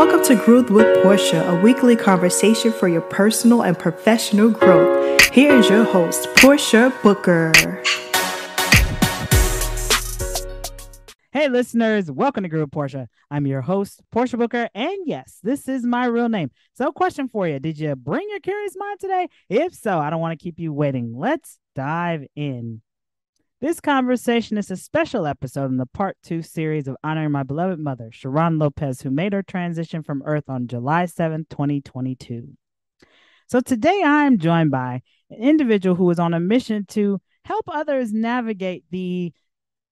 Welcome to Growth with Portia, a weekly conversation for your personal and professional growth. Here is your host, Portia Booker. Hey listeners, welcome to Growth with Portia. I'm your host, Portia Booker, and yes, this is my real name. So question for you, did you bring your curious mind today? If so, I don't want to keep you waiting. Let's dive in. This conversation is a special episode in the Part 2 series of honoring my beloved mother, Sharonne Lopez, who made her transition from Earth on July 7th, 2022. So today I am joined by an individual who is on a mission to help others navigate the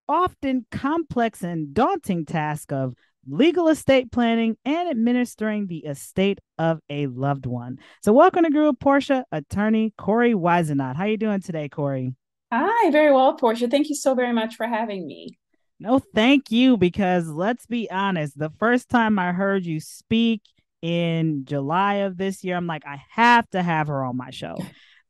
often complex and daunting task of legal estate planning and administering the estate of a loved one. So welcome to Growth with Portia, Attorney Kori Whisenant. How are you doing today, Kori? Hi, very well, Portia. Thank you so very much for having me. No, thank you, because let's be honest, the first time I heard you speak in July of this year, I'm like, I have to have her on my show.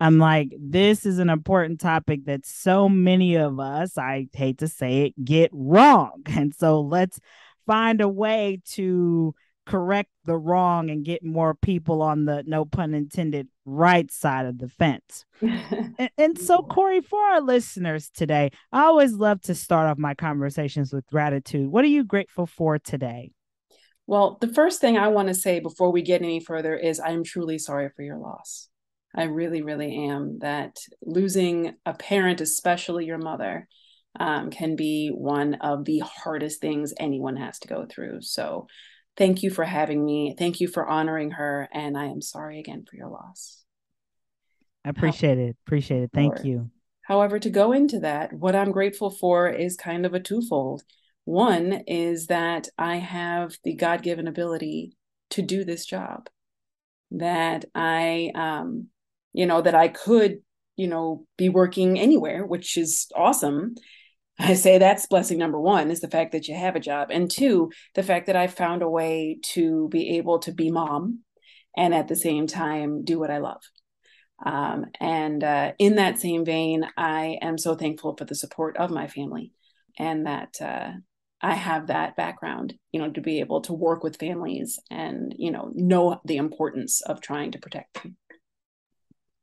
I'm like, this is an important topic that so many of us, I hate to say it, get wrong. And so let's find a way to correct the wrong and get more people on the, no pun intended, right side of the fence. And so, Kori, for our listeners today, I always love to start off my conversations with gratitude. What are you grateful for today? Well, the first thing I want to say before we get any further is I'm truly sorry for your loss. I really, really am. That losing a parent, especially your mother, can be one of the hardest things anyone has to go through. So thank you for having me. Thank you for honoring her. And I am sorry again for your loss. I appreciate it. Appreciate it. Thank you. However, to go into that, what I'm grateful for is kind of a twofold. One is that I have the God-given ability to do this job, that that I could, be working anywhere, which is awesome. I say that's blessing number one, is the fact that you have a job. And two, the fact that I found a way to be able to be mom and at the same time do what I love. In that same vein, I am so thankful for the support of my family, and that I have that background, to be able to work with families and, know the importance of trying to protect them.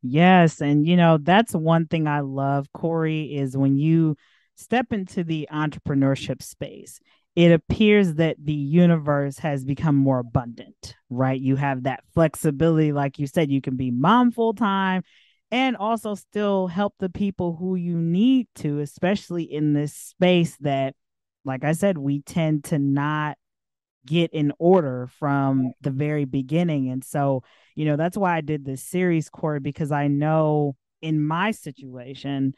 Yes. And, that's one thing I love, Kori, is when you step into the entrepreneurship space, it appears that the universe has become more abundant, right? You have that flexibility. Like you said, you can be mom full time and also still help the people who you need to, especially in this space that, like I said, we tend to not get in order from the very beginning. And so, that's why I did this series, Kori, because I know in my situation,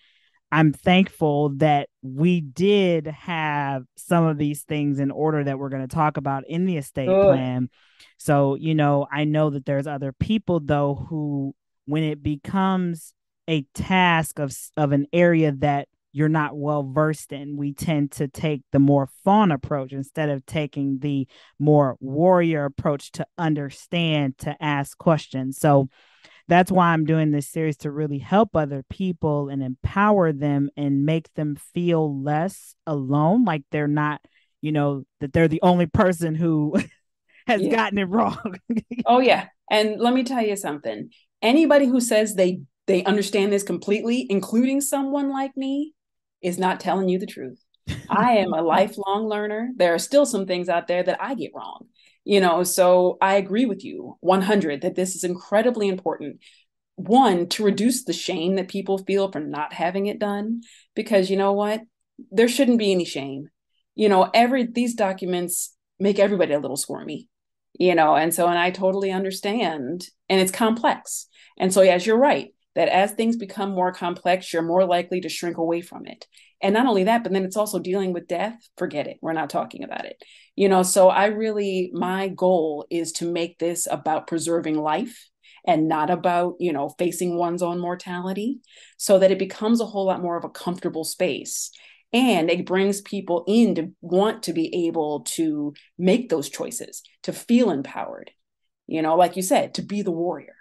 I'm thankful that we did have some of these things in order that we're going to talk about in the estate plan. So, I know that there's other people, though, who, when it becomes a task of an area that you're not well versed in, we tend to take the more fawn approach instead of taking the more warrior approach to understand, to ask questions. So that's why I'm doing this series, to really help other people and empower them and make them feel less alone, like they're not, that they're the only person who has gotten it wrong. Oh, yeah. And let me tell you something. Anybody who says they understand this completely, including someone like me, is not telling you the truth. I am a lifelong learner. There are still some things out there that I get wrong. So I agree with you 100 that this is incredibly important. One, to reduce the shame that people feel for not having it done, because you know what? There shouldn't be any shame. These documents make everybody a little squirmy, and I totally understand, and it's complex. And so, yes, you're right, that as things become more complex, you're more likely to shrink away from it. And not only that, but then it's also dealing with death. Forget it. We're not talking about it. So my goal is to make this about preserving life and not about, facing one's own mortality, so that it becomes a whole lot more of a comfortable space. And it brings people in to want to be able to make those choices, to feel empowered, like you said, to be the warrior.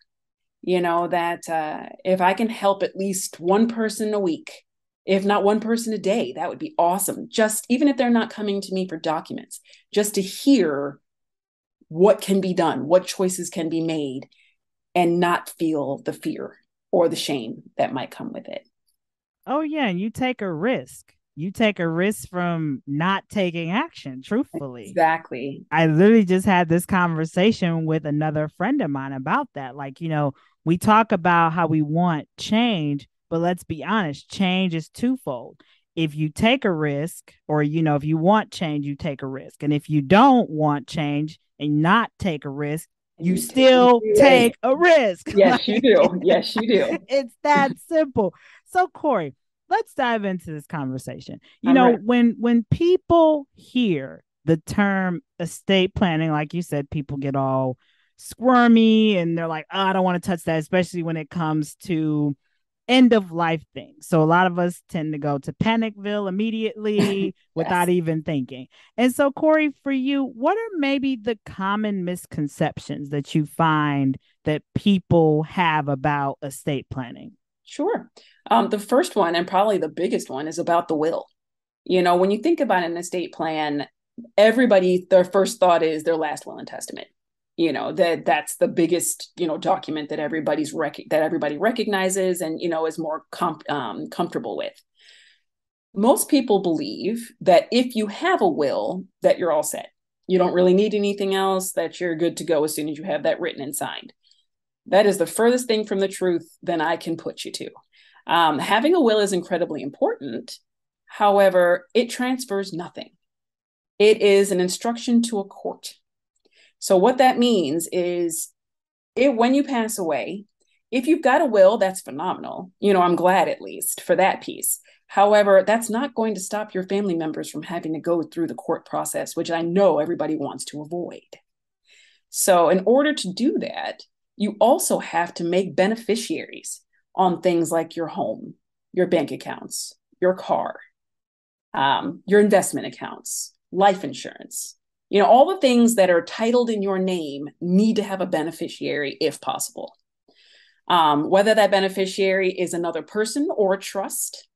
That if I can help at least one person a week, if not one person a day, that would be awesome. Just even if they're not coming to me for documents, just to hear what can be done, what choices can be made, and not feel the fear or the shame that might come with it. Oh, yeah. And you take a risk. You take a risk from not taking action, truthfully. Exactly. I literally just had this conversation with another friend of mine about that. Like, we talk about how we want change, but let's be honest, change is twofold. If you take a risk, or, if you want change, you take a risk. And if you don't want change and not take a risk, you still take a risk. Yes, you do. Yes, you do. It's that simple. So, Kori, let's dive into this conversation. When people hear the term estate planning, like you said, people get all squirmy and they're like, oh, I don't want to touch that, especially when it comes to end of life things. So a lot of us tend to go to Panicville immediately yes. without even thinking. And so, Kori, for you, what are maybe the common misconceptions that you find that people have about estate planning? Sure. The first one, and probably the biggest one, is about the will. When you think about an estate plan, their first thought is their last will and testament. That's the biggest, document that everybody recognizes and, is more comfortable with. Most people believe that if you have a will, that you're all set. You don't really need anything else, that you're good to go as soon as you have that written and signed. That is the furthest thing from the truth than I can put you to. Having a will is incredibly important. However, it transfers nothing. It is an instruction to a court. So what that means is when you pass away, if you've got a will, that's phenomenal. I'm glad at least for that piece. However, that's not going to stop your family members from having to go through the court process, which I know everybody wants to avoid. So in order to do that, you also have to make beneficiaries on things like your home, your bank accounts, your car, your investment accounts, life insurance. All the things that are titled in your name need to have a beneficiary if possible. Whether that beneficiary is another person or a trust,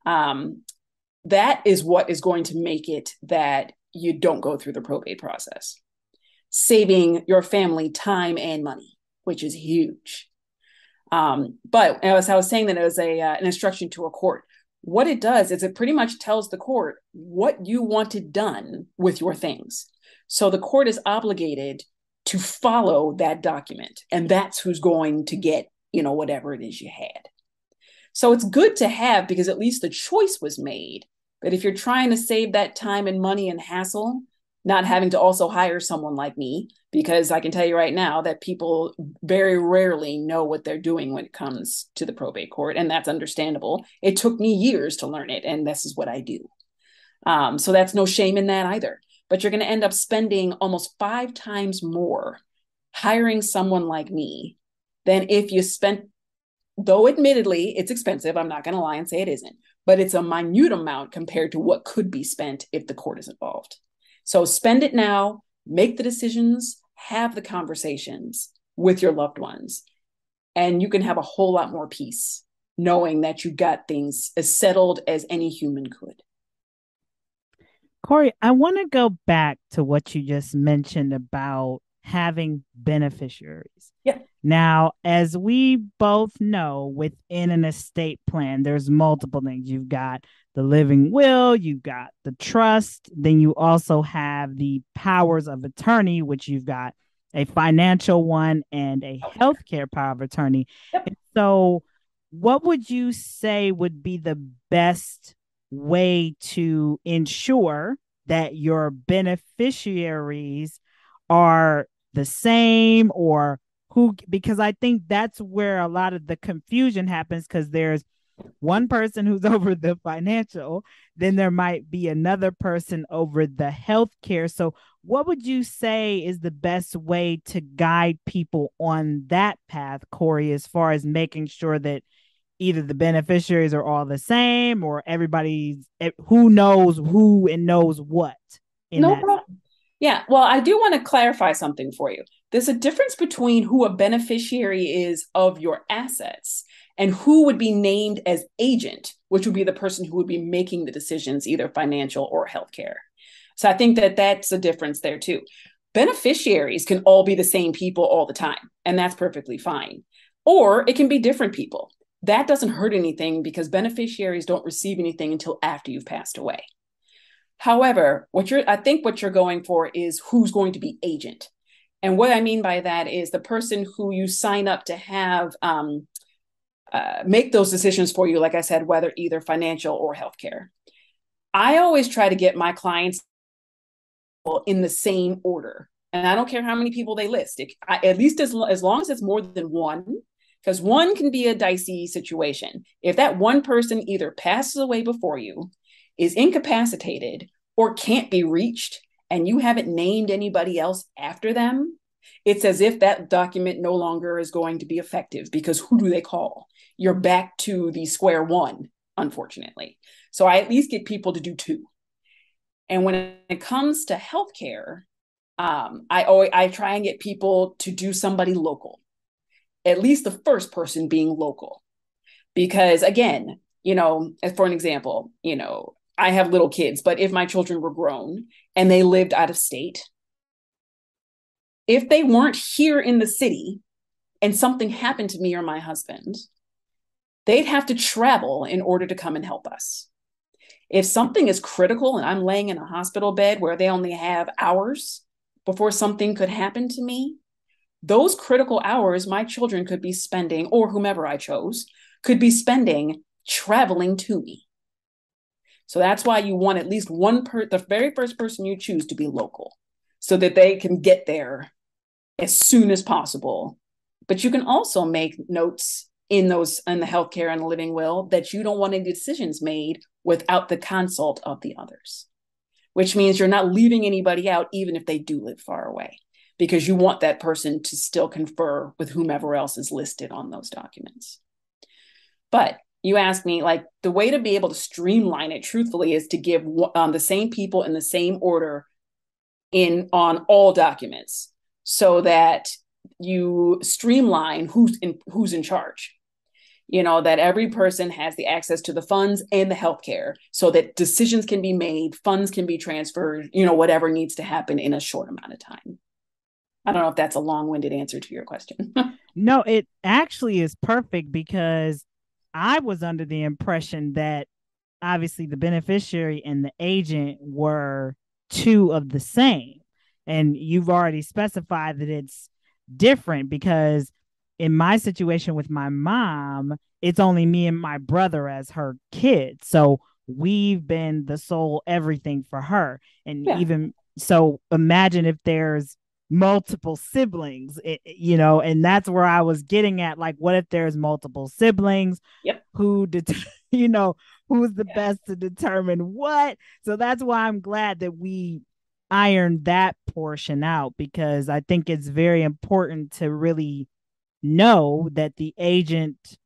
that is what is going to make it that you don't go through the probate process, saving your family time and money, which is huge. But as I was saying, that it was an instruction to a court. What it does is it pretty much tells the court what you wanted done with your things. So the court is obligated to follow that document, and that's who's going to get, whatever it is you had. So it's good to have, because at least the choice was made. But if you're trying to save that time and money and hassle, not having to also hire someone like me, because I can tell you right now that people very rarely know what they're doing when it comes to the probate court, and that's understandable. It took me years to learn it, and this is what I do. So that's no shame in that either. But you're going to end up spending almost 5 times more hiring someone like me than if you spent, though admittedly it's expensive, I'm not going to lie and say it isn't, but it's a minute amount compared to what could be spent if the court is involved. So spend it now, make the decisions, have the conversations with your loved ones, and you can have a whole lot more peace knowing that you got things as settled as any human could. Kori, I want to go back to what you just mentioned about having beneficiaries. Yeah. Now, as we both know, within an estate plan, there's multiple things. You've got the living will, you've got the trust, then you also have the powers of attorney, which you've got a financial one and a healthcare power of attorney. Yep. So what would you say would be the best way to ensure that your beneficiaries are the same, or who, because I think that's where a lot of the confusion happens, because there's one person who's over the financial, then there might be another person over the healthcare. So what would you say is the best way to guide people on that path, Kori, as far as making sure that either the beneficiaries are all the same, or everybody's, who knows who and knows what? No problem. Yeah. Well, I do want to clarify something for you. There's a difference between who a beneficiary is of your assets and who would be named as agent, which would be the person who would be making the decisions, either financial or healthcare. So I think that that's a difference there too. Beneficiaries can all be the same people all the time, and that's perfectly fine. Or it can be different people. That doesn't hurt anything because beneficiaries don't receive anything until after you've passed away. However, I think what you're going for is who's going to be agent. And what I mean by that is the person who you sign up to have make those decisions for you, like I said, whether either financial or healthcare. I always try to get my clients in the same order. And I don't care how many people they list, at least as long as it's more than one, because one can be a dicey situation. If that one person either passes away before you, is incapacitated, or can't be reached, and you haven't named anybody else after them, it's as if that document no longer is going to be effective, because who do they call? You're back to the square one, unfortunately. So I at least get people to do two. And when it comes to healthcare, I try and get people to do somebody local, at least the first person being local. Because again, for an example, I have little kids, but if my children were grown and they lived out of state, if they weren't here in the city and something happened to me or my husband, they'd have to travel in order to come and help us. If something is critical and I'm laying in a hospital bed where they only have hours before something could happen to me, those critical hours my children could be spending, or whomever I chose, could be spending traveling to me. So that's why you want at least the very first person you choose to be local, so that they can get there as soon as possible. But you can also make notes in the healthcare and the living will that you don't want any decisions made without the consult of the others, which means you're not leaving anybody out, even if they do live far away, because you want that person to still confer with whomever else is listed on those documents. But you asked me, like, the way to be able to streamline it truthfully is to give the same people in the same order on all documents, so that you streamline who's in charge. That every person has the access to the funds and the healthcare, so that decisions can be made, funds can be transferred, whatever needs to happen in a short amount of time. I don't know if that's a long-winded answer to your question. No, it actually is perfect, because I was under the impression that obviously the beneficiary and the agent were two of the same. And you've already specified that it's different, because in my situation with my mom, it's only me and my brother as her kids. So we've been the sole everything for her. And even so, imagine if there's multiple siblings, and that's where I was getting at. Like, what if there's multiple siblings? Yep. Who's the best to determine what? So that's why I'm glad that we ironed that portion out, because I think it's very important to really know that the agent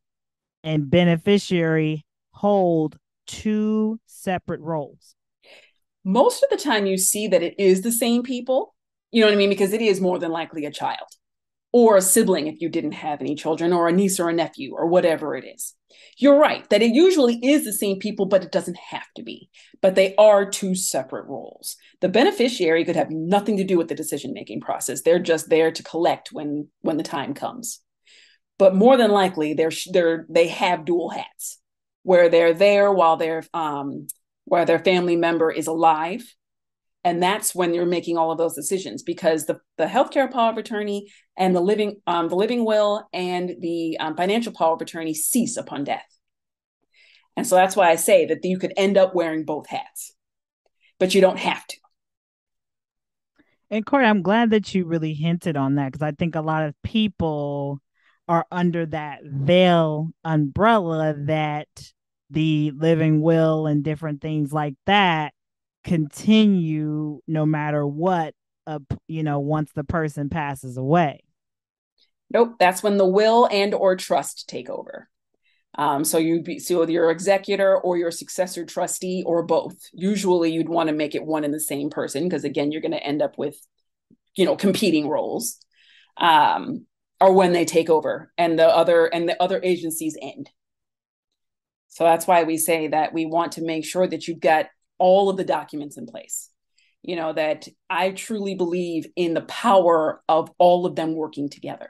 and beneficiary hold two separate roles. Most of the time you see that it is the same people, you know what I mean? Because it is more than likely a child or a sibling if you didn't have any children, or a niece or a nephew, or whatever it is. You're right that it usually is the same people, but it doesn't have to be. But they are two separate roles. The beneficiary could have nothing to do with the decision-making process. They're just there to collect when the time comes. But more than likely, they have dual hats, where they're there while their family member is alive. And that's when you're making all of those decisions, because the healthcare power of attorney and the living will and the financial power of attorney cease upon death. And so that's why I say that you could end up wearing both hats, but you don't have to. And Kori, I'm glad that you really hinted on that, because I think a lot of people are under that veil umbrella that the living will and different things like that continue no matter what, once the person passes away. Nope, that's when the will and or trust take over. So your executor or your successor trustee, or both. Usually you'd want to make it one and the same person, because again, you're going to end up with, competing roles. Or when they take over and the other agencies end. So that's why we say that we want to make sure that you've got all of the documents in place. that I truly believe in the power of all of them working together.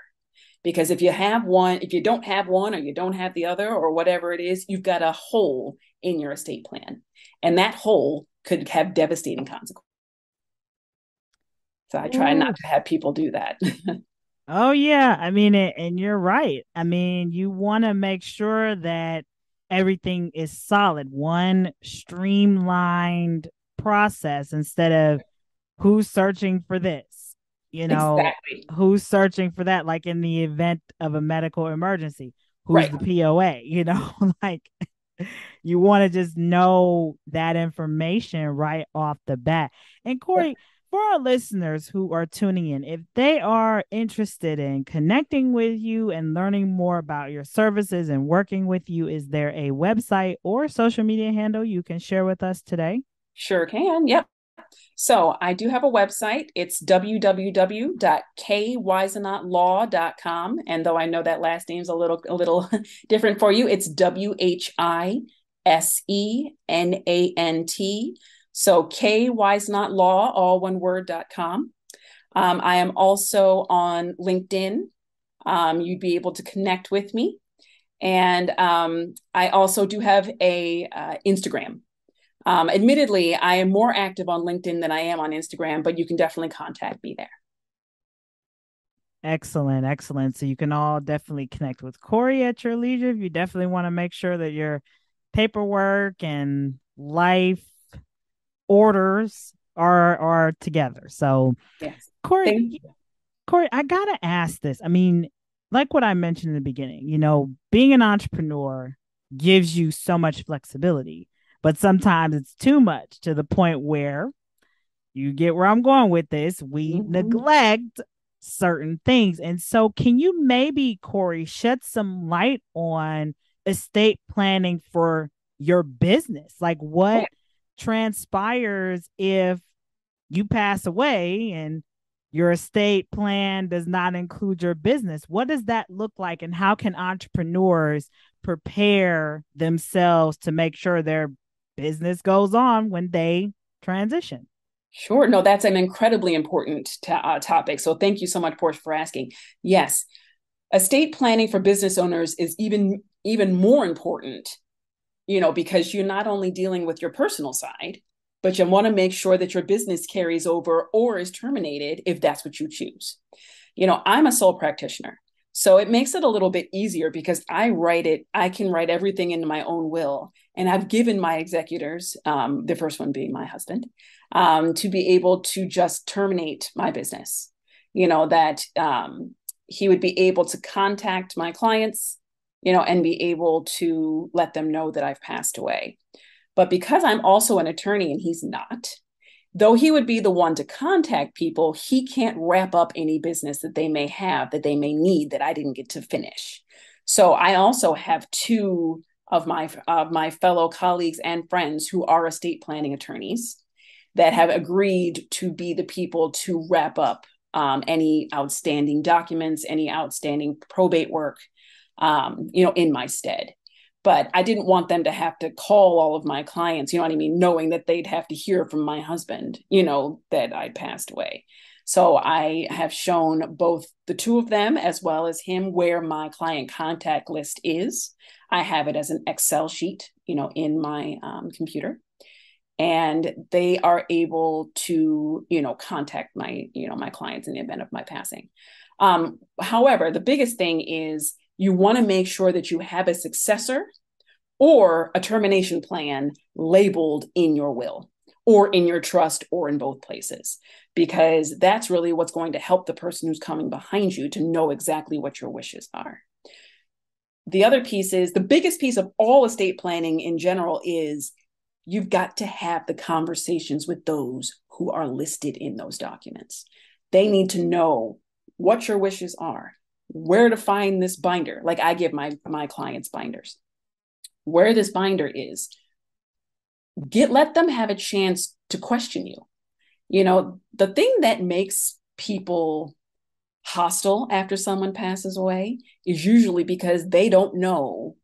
Because if you don't have one, or you don't have the other, or whatever it is, you've got a hole in your estate plan. And that hole could have devastating consequences. So I try not to have people do that. Oh yeah, I mean, and you're right. I mean, you want to make sure that everything is solid, one streamlined process instead of who's searching for this, Exactly. who's searching for that, like in the event of a medical emergency, who's Right. the POA, like you want to just know that information right off the bat. And Yeah. Kori, for our listeners who are tuning in, if they are interested in connecting with you and learning more about your services and working with you, is there a website or social media handle you can share with us today? Sure can. Yep. So I do have a website. It's www.kwhisenantlaw.com. And though I know that last name's a little different for you, it's WHISENANT. So kwhisenantlaw, all one word.com. I am also on LinkedIn. You'd be able to connect with me. And I also do have a Instagram. Admittedly, I am more active on LinkedIn than I am on Instagram, but you can definitely contact me there. Excellent, excellent. So you can all definitely connect with Kori at your leisure. You definitely want to make sure that your paperwork and life orders are together. So Yes. Kori, I gotta ask this. I mean, like what I mentioned in the beginning, being an entrepreneur gives you so much flexibility, but sometimes it's too much to the point where you get where I'm going with this. We neglect certain things. And so, can you maybe, Kori, shed some light on estate planning for your business? Like, what transpires if you pass away and your estate plan does not include your business? What does that look like, and how can entrepreneurs prepare themselves to make sure their business goes on when they transition? Sure. No, that's an incredibly important topic. So thank you so much, Portia, for asking. Yes, estate planning for business owners is even more important, because you're not only dealing with your personal side, but you want to make sure that your business carries over or is terminated if that's what you choose. I'm a sole practitioner. So it makes it a little bit easier because I can write everything into my own will. And I've given my executors, the first one being my husband, to be able to just terminate my business. That he would be able to contact my clients, and be able to let them know that I've passed away. But because I'm also an attorney and he's not, though he would be the one to contact people, he can't wrap up any business that they may have, that they may need, that I didn't get to finish. So I also have two of my fellow colleagues and friends who are estate planning attorneys that have agreed to be the people to wrap up any outstanding documents, any outstanding probate work, in my stead. But I didn't want them to have to call all of my clients, you know what I mean, knowing that they'd have to hear from my husband, that I'd passed away. So I have shown both the two of them as well as him where my client contact list is. I have it as an Excel sheet, in my computer. And they are able to, contact my clients in the event of my passing. However, the biggest thing is you want to make sure that you have a successor or a termination plan labeled in your will or in your trust or in both places, because that's really what's going to help the person who's coming behind you to know exactly what your wishes are. The other piece is, the biggest piece of all estate planning in general is you've got to have the conversations with those who are listed in those documents. They need to know what your wishes are, where to find this binder. Like I give my clients binders, where this binder is. Let them have a chance to question you. The thing that makes people hostile after someone passes away is usually because they don't know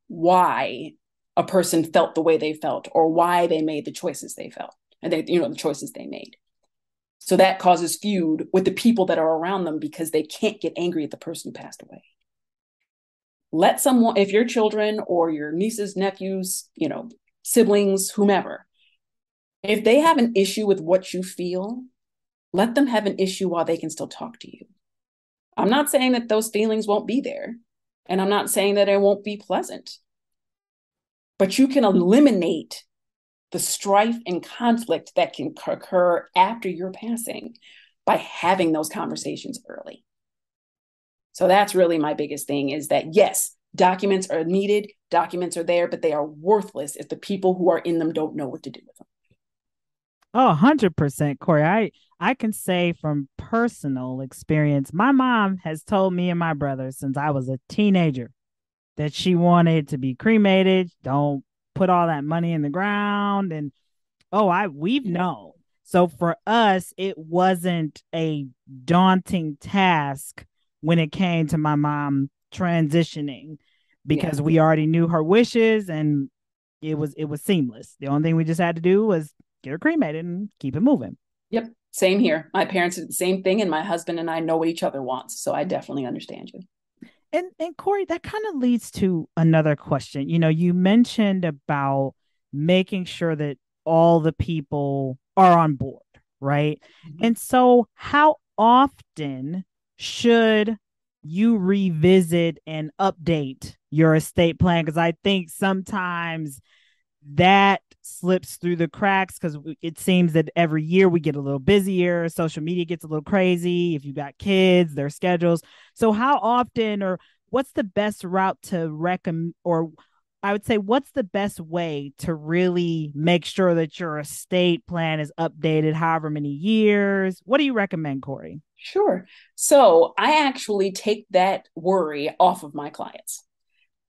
why a person felt the way they felt or why they made the choices they felt. and the choices they made. So that causes feud with the people that are around them because they can't get angry at the person who passed away. Let someone, if your children or your nieces, nephews, siblings, whomever, if they have an issue with what you feel, let them have an issue while they can still talk to you. I'm not saying that those feelings won't be there, and I'm not saying that it won't be pleasant, but you can eliminate the strife and conflict that can occur after your passing by having those conversations early. So that's really my biggest thing, is that yes, documents are needed, documents are there, but they are worthless if the people who are in them don't know what to do with them. Oh, 100%, Kori. I can say from personal experience, my mom has told me and my brother since I was a teenager that she wanted to be cremated. Don't put all that money in the ground. And we've known. So for us, it wasn't a daunting task when it came to my mom transitioning, because we already knew her wishes and it was seamless. The only thing we just had to do was get her cremated and keep it moving. Yep. Same here. My parents did the same thing, and my husband and I know what each other wants. So I definitely understand you. And Kori, that kind of leads to another question. You mentioned about making sure that all the people are on board, right? Mm-hmm. And so how often should you revisit and update your estate plan? Because I think sometimes that slips through the cracks, because it seems that every year we get a little busier, social media gets a little crazy, if you got kids, their schedules. So how often, or what's the best route to recommend, or I would say, what's the best way to really make sure that your estate plan is updated however many years? What do you recommend, Kori? Sure. So I actually take that worry off of my clients.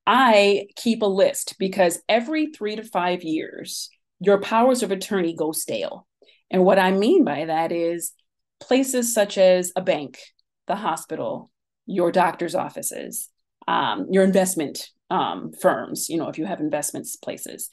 I keep a list because every 3 to 5 years, your powers of attorney go stale. And what I mean by that is places such as a bank, the hospital, your doctor's offices, your investment firms, if you have investments places,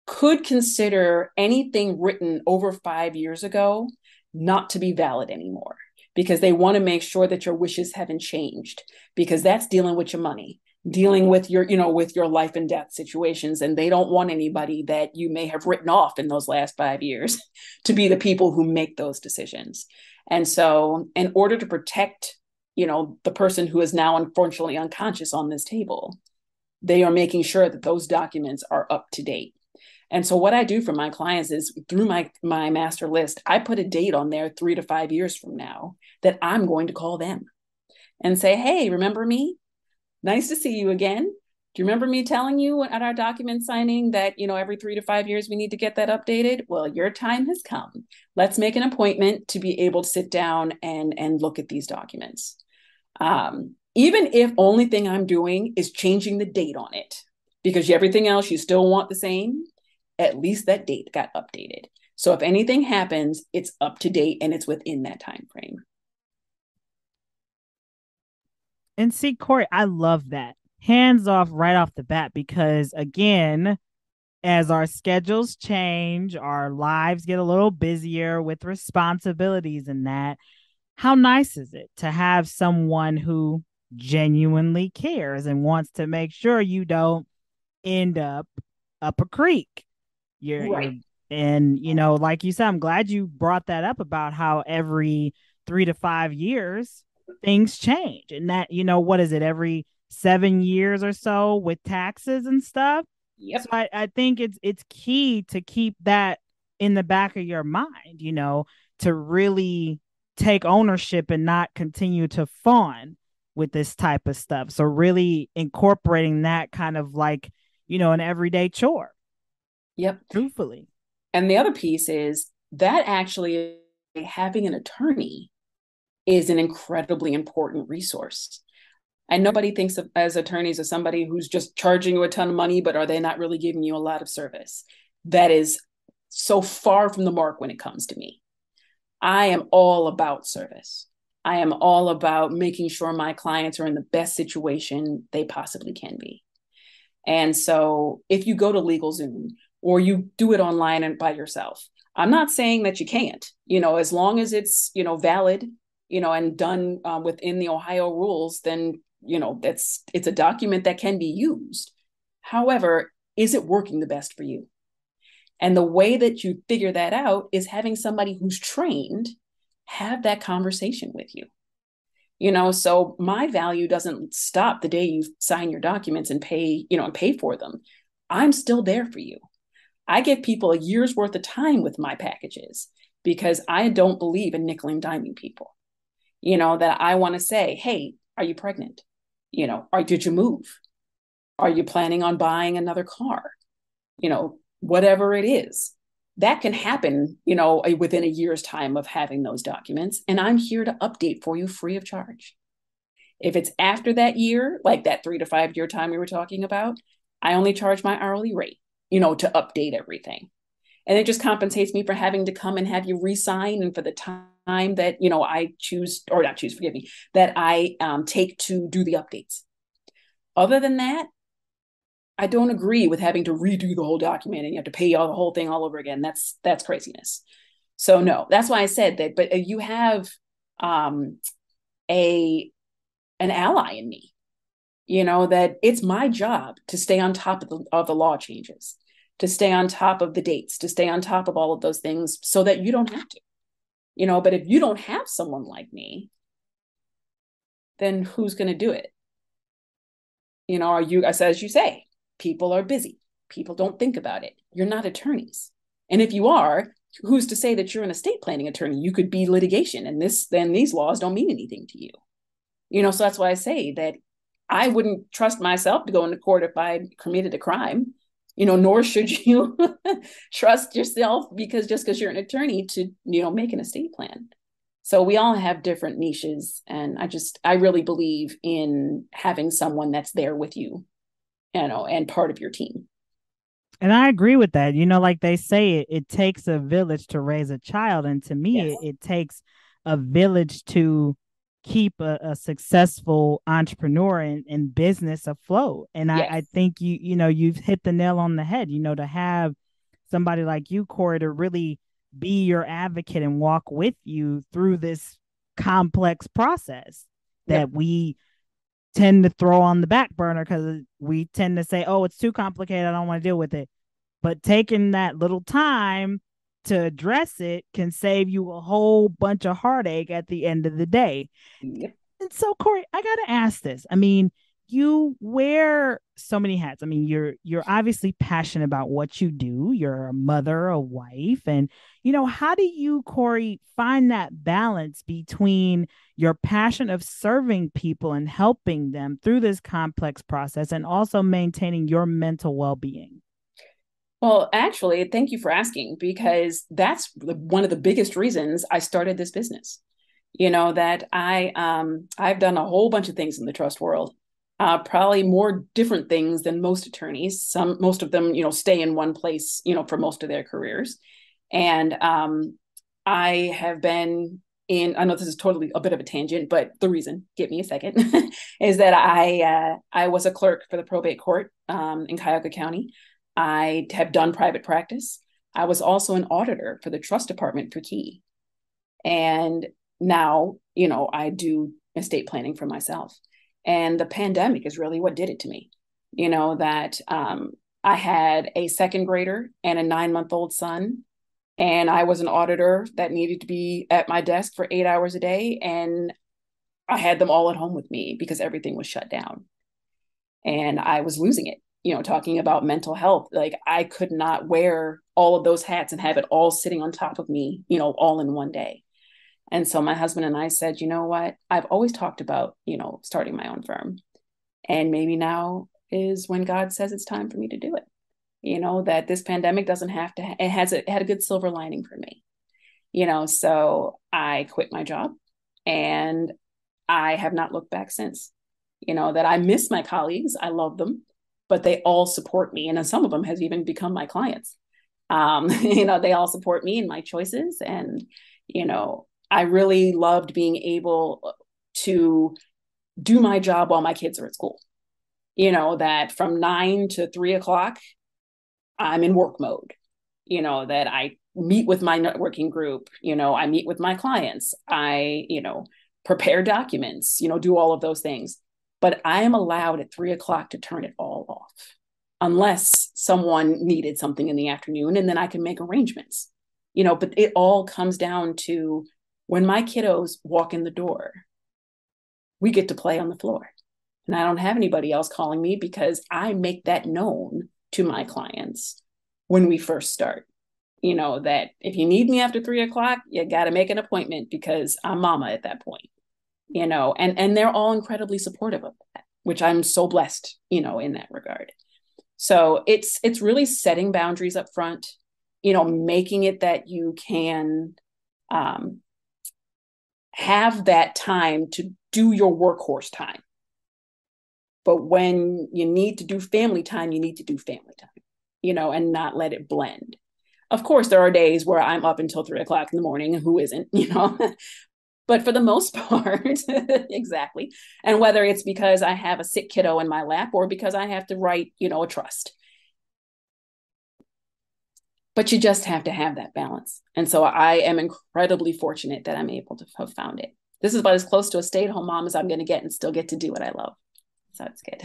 could consider anything written over 5 years ago not to be valid anymore, because they want to make sure that your wishes haven't changed, because that's dealing with your money, dealing with your life and death situations. And they don't want anybody that you may have written off in those last 5 years to be the people who make those decisions. And so in order to protect, the person who is now unfortunately unconscious on this table, they are making sure that those documents are up to date. And so what I do for my clients is, through my master list, I put a date on there 3 to 5 years from now that I'm going to call them and say, hey, remember me? Nice to see you again. Do you remember me telling you at our document signing that, every 3 to 5 years we need to get that updated? Well, your time has come. Let's make an appointment to be able to sit down and look at these documents. Even if only thing I'm doing is changing the date on it, because everything else you still want the same, at least that date got updated. So if anything happens, it's up to date and it's within that time frame. And see, Kori, I love that. Hands off right off the bat, because again, as our schedules change, our lives get a little busier with responsibilities and that. How nice is it to have someone who genuinely cares and wants to make sure you don't end up a creek? You're and like you said, I'm glad you brought that up about how every 3 to 5 years things change, and that what is it, every 7 years or so with taxes and stuff. Yep. So I think it's key to keep that in the back of your mind, to really take ownership and not continue to fawn with this type of stuff. So really incorporating that kind of like, an everyday chore. Yep. Truthfully. And the other piece is that actually having an attorney is an incredibly important resource. And nobody thinks of as attorneys as somebody who's just charging you a ton of money, but are they not really giving you a lot of service? That is so far from the mark when it comes to me. I am all about service. I am all about making sure my clients are in the best situation they possibly can be. And so if you go to LegalZoom or you do it online and by yourself, I'm not saying that you can't, as long as it's, valid, and done within the Ohio rules, then, it's a document that can be used. However, is it working the best for you? And the way that you figure that out is having somebody who's trained have that conversation with you. So my value doesn't stop the day you sign your documents and pay for them. I'm still there for you. I give people a year's worth of time with my packages because I don't believe in nickel and diming people. That I want to say, hey, are you pregnant? Or did you move? Are you planning on buying another car? Whatever it is, that can happen, within a year's time of having those documents. And I'm here to update for you free of charge. If it's after that year, like that 3 to 5 year time we were talking about, I only charge my hourly rate, to update everything. And it just compensates me for having to come and have you re-sign and for the time that, I choose, or not choose, forgive me, that I take to do the updates. Other than that, I don't agree with having to redo the whole document and you have to pay all the whole thing all over again. That's craziness. So no, that's why I said that. But you have an ally in me. That it's my job to stay on top of the law changes, to stay on top of the dates, to stay on top of all of those things, so that you don't have to. But if you don't have someone like me, then who's going to do it? Are you, as you say, people are busy. People don't think about it. You're not attorneys. And if you are, who's to say that you're an estate planning attorney? You could be litigation, and then these laws don't mean anything to you. So that's why I say that I wouldn't trust myself to go into court if I committed a crime, nor should you trust yourself because you're an attorney to, make an estate plan. So we all have different niches. And I really believe in having someone that's there with you, and part of your team. And I agree with that. Like they say, it takes a village to raise a child. And to me, Yes. it takes a village to keep a successful entrepreneur and business afloat. And Yes. I think you've hit the nail on the head, to have somebody like you, Kori, to really be your advocate and walk with you through this complex process that we tend to throw on the back burner because we tend to say, oh, it's too complicated, I don't want to deal with it. But taking that little time to address it can save you a whole bunch of heartache at the end of the day. Yep. And so, Kori, I got to ask this. I mean, you wear so many hats. I mean, you're obviously passionate about what you do. You're a mother, a wife, and how do you, Kori, find that balance between your passion of serving people and helping them through this complex process and also maintaining your mental well-being? Well, actually, thank you for asking, because that's one of the biggest reasons I started this business. That I've done a whole bunch of things in the trust world, probably more different things than most attorneys. Most of them, stay in one place, for most of their careers. And I have been I know this is totally a bit of a tangent, but the reason, give me a second, is that I was a clerk for the probate court in Cuyahoga County. I have done private practice. I was also an auditor for the trust department for Key. And now, I do estate planning for myself. And the pandemic is really what did it to me. That I had a second grader and a 9-month-old son. And I was an auditor that needed to be at my desk for 8 hours a day. And I had them all at home with me because everything was shut down. And I was losing it, talking about mental health. Like I could not wear all of those hats and have it all sitting on top of me, all in one day. And so my husband and I said, you know what? I've always talked about, starting my own firm. And maybe now is when God says it's time for me to do it. That this pandemic doesn't have to, it had a good silver lining for me. So I quit my job and I have not looked back since. That I miss my colleagues. I love them, but they all support me. And some of them has even become my clients. They all support me in my choices. And, I really loved being able to do my job while my kids are at school. That from 9 to 3 o'clock, I'm in work mode. that I meet with my networking group, I meet with my clients, I, prepare documents, do all of those things. But I am allowed at 3 o'clock to turn it all off unless someone needed something in the afternoon, and then I can make arrangements, but it all comes down to when my kiddos walk in the door, we get to play on the floor. And I don't have anybody else calling me because I make that known to my clients when we first start, that if you need me after 3 o'clock, you got to make an appointment because I'm mama at that point, and they're all incredibly supportive of that, which I'm so blessed, in that regard. So it's really setting boundaries up front, making it that you can have that time to do your workhorse time. But when you need to do family time, you need to do family time, and not let it blend. Of course, there are days where I'm up until 3 o'clock in the morning, and who isn't, but for the most part, exactly. And whether it's because I have a sick kiddo in my lap or because I have to write, a trust. But you just have to have that balance. And so I am incredibly fortunate that I'm able to have found it. This is about as close to a stay-at-home mom as I'm going to get and still get to do what I love. So it's good.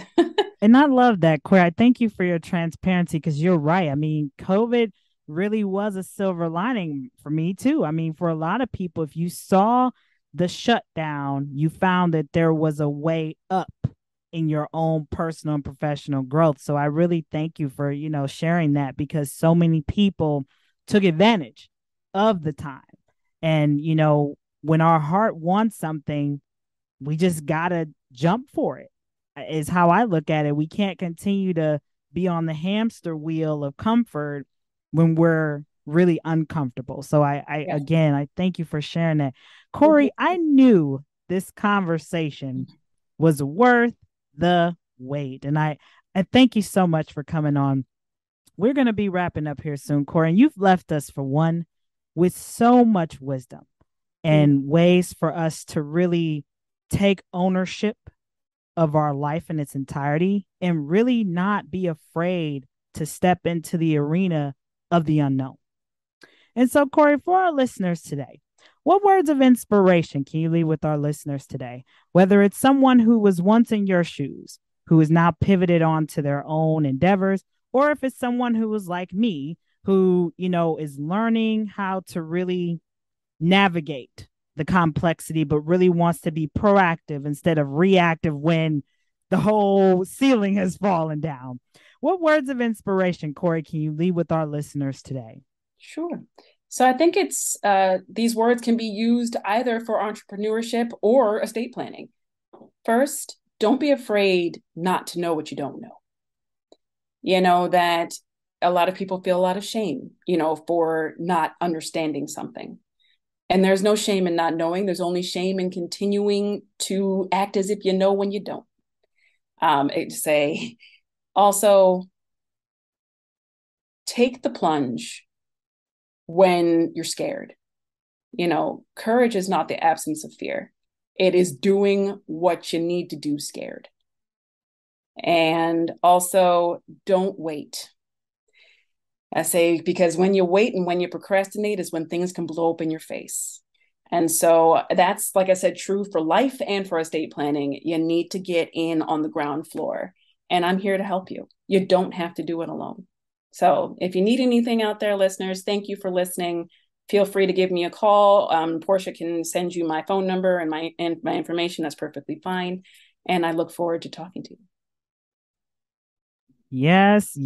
And I love that, Kori. I thank you for your transparency because you're right. I mean, COVID really was a silver lining for me too. I mean, for a lot of people, if you saw the shutdown, you found that there was a way up in your own personal and professional growth. So I really thank you for, sharing that because so many people took advantage of the time. And, when our heart wants something, we just got to jump for it, is how I look at it. We can't continue to be on the hamster wheel of comfort when we're really uncomfortable. So again, I thank you for sharing that. Kori, I knew this conversation was worth the wait. And I thank you so much for coming on. We're going to be wrapping up here soon, Kori, and you've left us for one with so much wisdom and ways for us to really take ownership of our life in its entirety and really not be afraid to step into the arena of the unknown. And so, Kori, for our listeners today, what words of inspiration can you leave with our listeners today? Whether it's someone who was once in your shoes, who is now pivoted on to their own endeavors, or if it's someone who was like me, who, is learning how to really navigate the complexity, but really wants to be proactive instead of reactive when the whole ceiling has fallen down. What words of inspiration, Kori, can you leave with our listeners today? Sure. So I think it's these words can be used either for entrepreneurship or estate planning. First, don't be afraid not to know what you don't know. That a lot of people feel a lot of shame, for not understanding something. And there's no shame in not knowing. There's only shame in continuing to act as if you know when you don't. Also, take the plunge when you're scared. Courage is not the absence of fear. It is doing what you need to do scared. And also, don't wait. I say, because when you wait and when you procrastinate is when things can blow up in your face. And so that's, like I said, true for life and for estate planning. You need to get in on the ground floor. And I'm here to help you. You don't have to do it alone. So if you need anything out there, listeners, thank you for listening. Feel free to give me a call. Portia can send you my phone number and my information. That's perfectly fine. And I look forward to talking to you. Yes.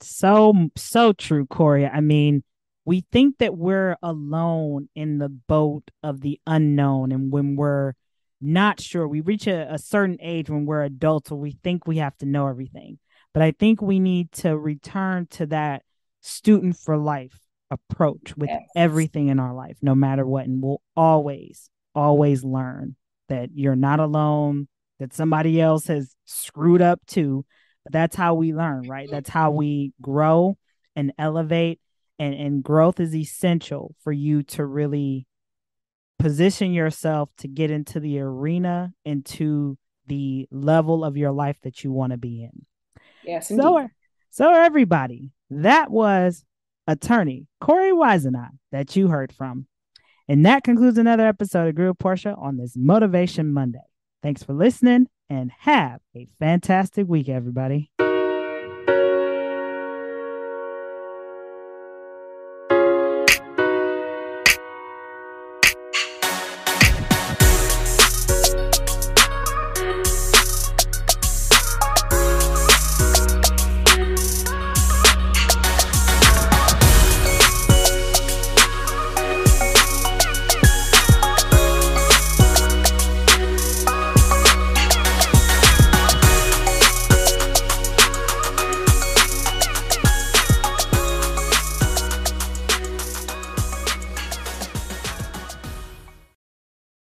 So true, Kori. I mean, we think that we're alone in the boat of the unknown. And when we're not sure, we reach a certain age when we're adults where we think we have to know everything. But I think we need to return to that student for life approach with everything in our life, no matter what. And we'll always learn that you're not alone, that somebody else has screwed up too. But that's how we learn, right? That's how we grow and elevate. And growth is essential for you to really position yourself to get into the arena, into the level of your life that you want to be in. Yes, indeed. So everybody, that was Attorney Kori Whisenant that you heard from. And that concludes another episode of Grew with Portia on this Motivation Monday. Thanks for listening and have a fantastic week, everybody.